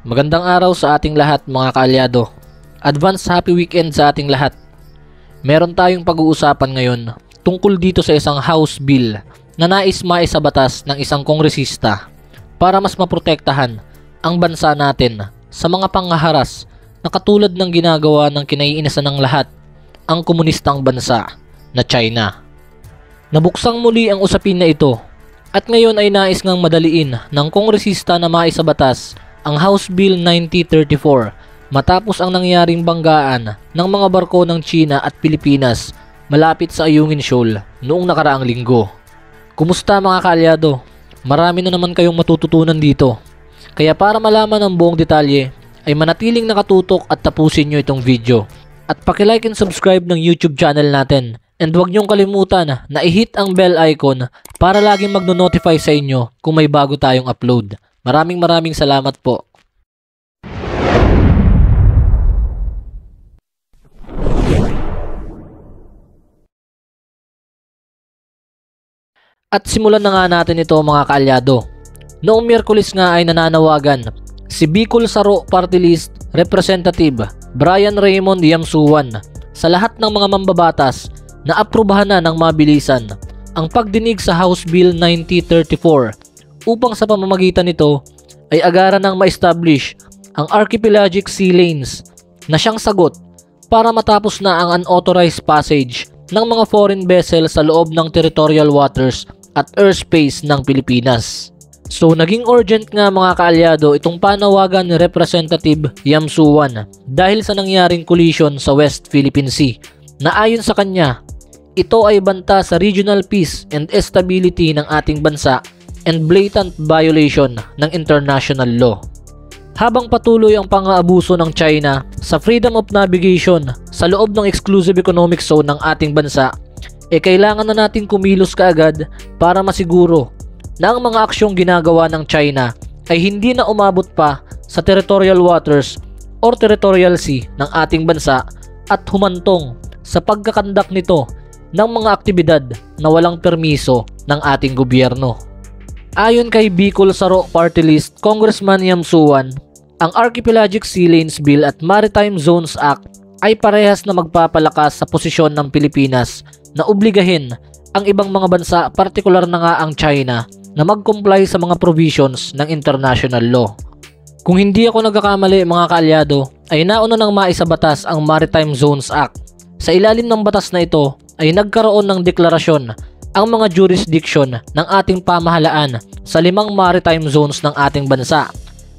Magandang araw sa ating lahat mga kaalyado. Advance happy weekend sa ating lahat. Meron tayong pag-uusapan ngayon tungkol dito sa isang House Bill na nais maisabatas ng isang kongresista para mas maprotektahan ang bansa natin sa mga panghaharas na katulad ng ginagawa ng kinaiinisan ng lahat, ang komunistang bansa na China. Nabuksang muli ang usapin na ito at ngayon ay nais ngang madaliin ng kongresista na maisabatas ang House Bill 9034 matapos ang nangyaring banggaan ng mga barko ng China at Pilipinas malapit sa Ayungin Shoal noong nakaraang linggo. Kumusta mga kaalyado? Marami na naman kayong matututunan dito. Kaya para malaman ang buong detalye ay manatiling nakatutok at tapusin nyo itong video. At paki-like and subscribe ng YouTube channel natin. And huwag nyong kalimutan na i-hit ang bell icon para laging magno-notify sa inyo kung may bago tayong upload. Maraming salamat po. At simulan na nga natin ito mga kaalyado. Noong Miyerkules nga ay nananawagan si Bicol Saro Party List Representative Brian Raymond Yamsuan sa lahat ng mga mambabatas na aprubahan na ng mabilisan ang pagdinig sa House Bill 9034 upang sa pamamagitan nito ay agaran ng ma-establish ang archipelagic sea lanes na siyang sagot para matapos na ang unauthorized passage ng mga foreign vessels sa loob ng territorial waters at airspace ng Pilipinas. So naging urgent nga mga kaalyado itong panawagan ni Representative Yamsuan dahil sa nangyaring collision sa West Philippine Sea na ayon sa kanya, ito ay banta sa regional peace and stability ng ating bansa and blatant violation ng international law. Habang patuloy ang pang-aabuso ng China sa freedom of navigation sa loob ng exclusive economic zone ng ating bansa, kailangan na nating kumilos kaagad para masiguro na ang mga aksyong ginagawa ng China ay hindi na umabot pa sa territorial waters or territorial sea ng ating bansa at humantong sa pagkakandak nito ng mga aktibidad na walang permiso ng ating gobyerno. Ayon kay Bicol Saro Party List Congressman Yamsuan, ang Archipelagic Sea Lanes Bill at Maritime Zones Act ay parehas na magpapalakas sa posisyon ng Pilipinas na obligahin ang ibang mga bansa, partikular na nga ang China, na mag-comply sa mga provisions ng international law. Kung hindi ako nagkakamali mga kaalyado, ay nauna nang maisabatas ang Maritime Zones Act. Sa ilalim ng batas na ito ay nagkaroon ng deklarasyon ang mga jurisdiction ng ating pamahalaan sa 5 maritime zones ng ating bansa.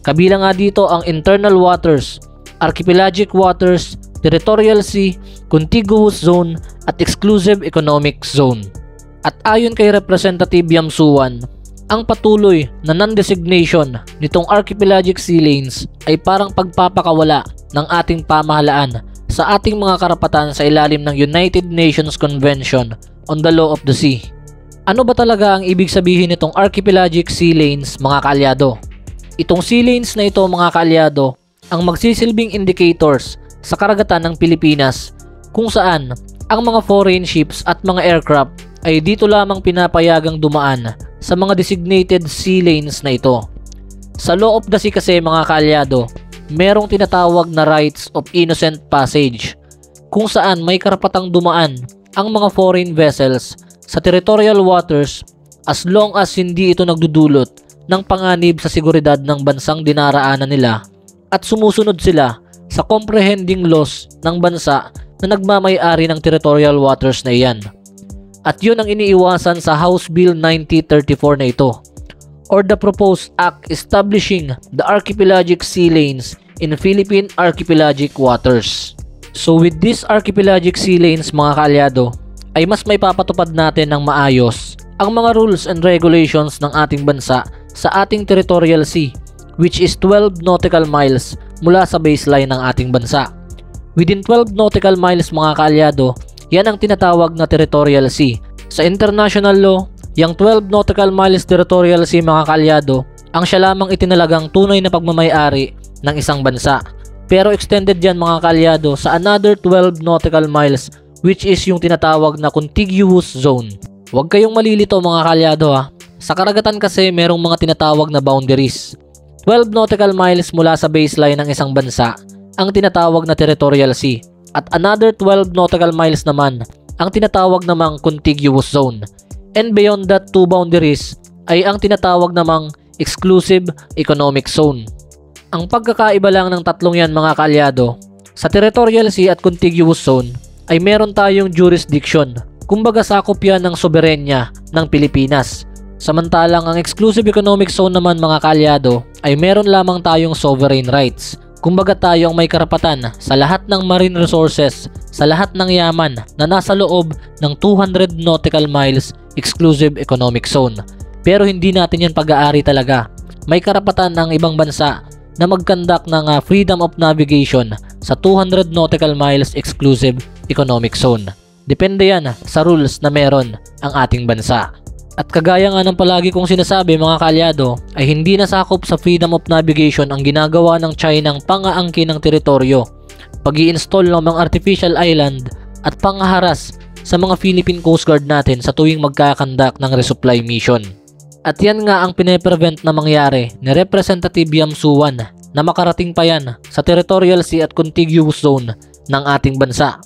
Kabilang nga dito ang internal waters, archipelagic waters, territorial sea, contiguous zone at exclusive economic zone. At ayon kay Representative Yamsuan, ang patuloy na non-designation nitong archipelagic sea lanes ay parang pagpapakawala ng ating pamahalaan sa ating mga karapatan sa ilalim ng United Nations Convention on the Law of the Sea. Ano ba talaga ang ibig sabihin nitong archipelagic sea lanes mga kaalyado? Itong sea lanes na ito mga kaalyado ang magsisilbing indicators sa karagatan ng Pilipinas kung saan ang mga foreign ships at mga aircraft ay dito lamang pinapayagang dumaan sa mga designated sea lanes na ito. Sa Law of the Sea kasi mga kaalyado, merong tinatawag na rights of innocent passage kung saan may karapatang dumaan ang mga foreign vessels sa territorial waters as long as hindi ito nagdudulot ng panganib sa seguridad ng bansang dinaraanan nila at sumusunod sila sa comprehending laws ng bansa na nagmamay-ari ng territorial waters na iyan. At yun ang iniiwasan sa House Bill 9034 na ito, or the proposed act establishing the archipelagic sea lanes in Philippine archipelagic waters. So with this archipelagic sea lanes mga kaalyado, ay mas may papatupad natin ng maayos ang mga rules and regulations ng ating bansa sa ating territorial sea, which is 12 nautical miles mula sa baseline ng ating bansa. Within 12 nautical miles mga kaalyado, yan ang tinatawag na territorial sea. Sa international law, yung 12 nautical miles territorial sea mga kaalyado, ang siya lamang itinalagang tunay na pagmamay-ari ng isang bansa. Pero extended yan mga kaalyado sa another 12 nautical miles, which is yung tinatawag na contiguous zone. Huwag kayong malilito mga kaalyado ha. Sa karagatan kasi merong mga tinatawag na boundaries. 12 nautical miles mula sa baseline ng isang bansa ang tinatawag na territorial sea at another 12 nautical miles naman ang tinatawag namang contiguous zone. And beyond that two boundaries ay ang tinatawag namang exclusive economic zone. Ang pagkakaiba lang ng tatlong yan mga kaalyado, sa territorial sea at contiguous zone ay meron tayong jurisdiction, kumbaga sakop yan ng soberenya ng Pilipinas. Samantalang ang exclusive economic zone naman mga kaalyado ay meron lamang tayong sovereign rights. Kumbaga tayo ang may karapatan sa lahat ng marine resources, sa lahat ng yaman na nasa loob ng 200 nautical miles exclusive economic zone. Pero hindi natin yan pag-aari talaga. May karapatan ng ibang bansa na mag-conduct ng freedom of navigation sa 200 nautical miles exclusive economic zone. Depende yan sa rules na meron ang ating bansa. At kagaya nga ng palagi kong sinasabi mga kaalyado, ay hindi nasakop sa freedom of navigation ang ginagawa ng China ng pangaangkin ng teritoryo, pag-i-install ng mga artificial island at pangaharas sa mga Philippine Coast Guard natin sa tuwing magkakandak ng resupply mission. At yan nga ang pine-prevent na mangyari ni Representative Yam Suwan na makarating pa yan sa territorial sea at contiguous zone ng ating bansa.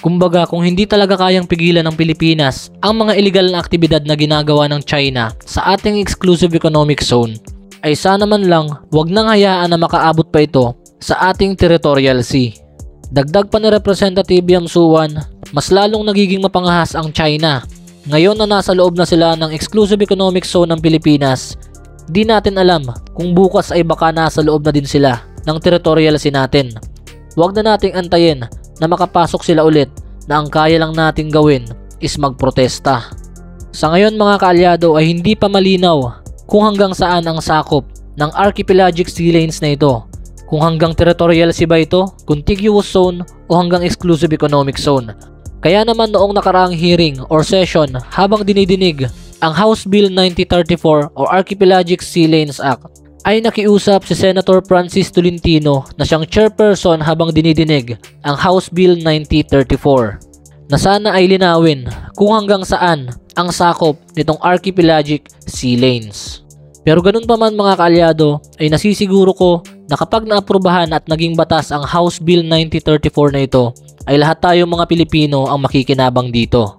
Kumbaga kung hindi talaga kayang pigilan ng Pilipinas ang mga illegal na aktibidad na ginagawa ng China sa ating exclusive economic zone, ay sana man lang wag nang hayaan na makaabot pa ito sa ating territorial sea. Dagdag pa ni Representative Yam Suwan, mas lalong nagiging mapangahas ang China. Ngayon na nasa loob na sila ng exclusive economic zone ng Pilipinas, di natin alam kung bukas ay baka nasa loob na din sila ng territorial sea natin. Wag na nating antayin na makapasok sila ulit na ang kaya lang nating gawin is magprotesta. Sa ngayon mga kaalyado ay hindi pa malinaw kung hanggang saan ang sakop ng archipelagic sea lanes na ito. Kung hanggang territorial sea ba ito, contiguous zone o hanggang exclusive economic zone. Kaya naman noong nakaraang hearing or session habang dinidinig ang House Bill 9034 o Archipelagic Sea Lanes Act, ay nakiusap si Senator Francis Tolentino na siyang chairperson habang dinidinig ang House Bill 9034 na sana ay linawin kung hanggang saan ang sakop nitong archipelagic sea lanes. Pero ganun pa man mga kaalyado ay nasisiguro ko na kapag naaprubahan at naging batas ang House Bill 9034 na ito ay lahat tayong mga Pilipino ang makikinabang dito.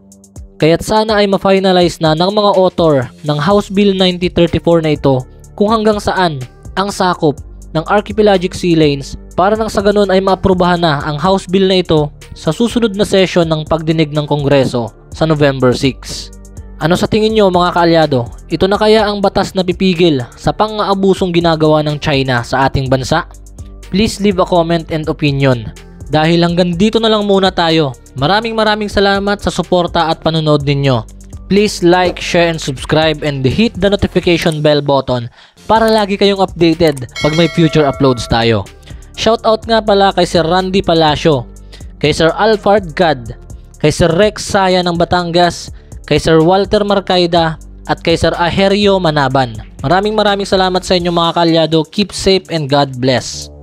Kaya't sana ay ma-finalize na ng mga author ng House Bill 9034 na ito kung hanggang saan ang sakop ng archipelagic sea lanes para nang sa ganun ay maaprubahan na ang House Bill na ito sa susunod na session ng pagdinig ng Kongreso sa November 6. Ano sa tingin nyo mga kaalyado? Ito na kaya ang batas na pipigil sa pang-aabusong ginagawa ng China sa ating bansa? Please leave a comment and opinion. Dahil hanggang dito na lang muna tayo. Maraming salamat sa suporta at panonood ninyo. Please like, share, and subscribe and hit the notification bell button para lagi kayong updated pag may future uploads tayo. Shoutout nga pala kay Sir Randy Palacio, kay Sir Alfred Gad, kay Sir Rex Saya ng Batangas, kay Sir Walter Marcaida, at kay Sir Aherio Manaban. Maraming salamat sa inyo mga kaalyado. Keep safe and God bless.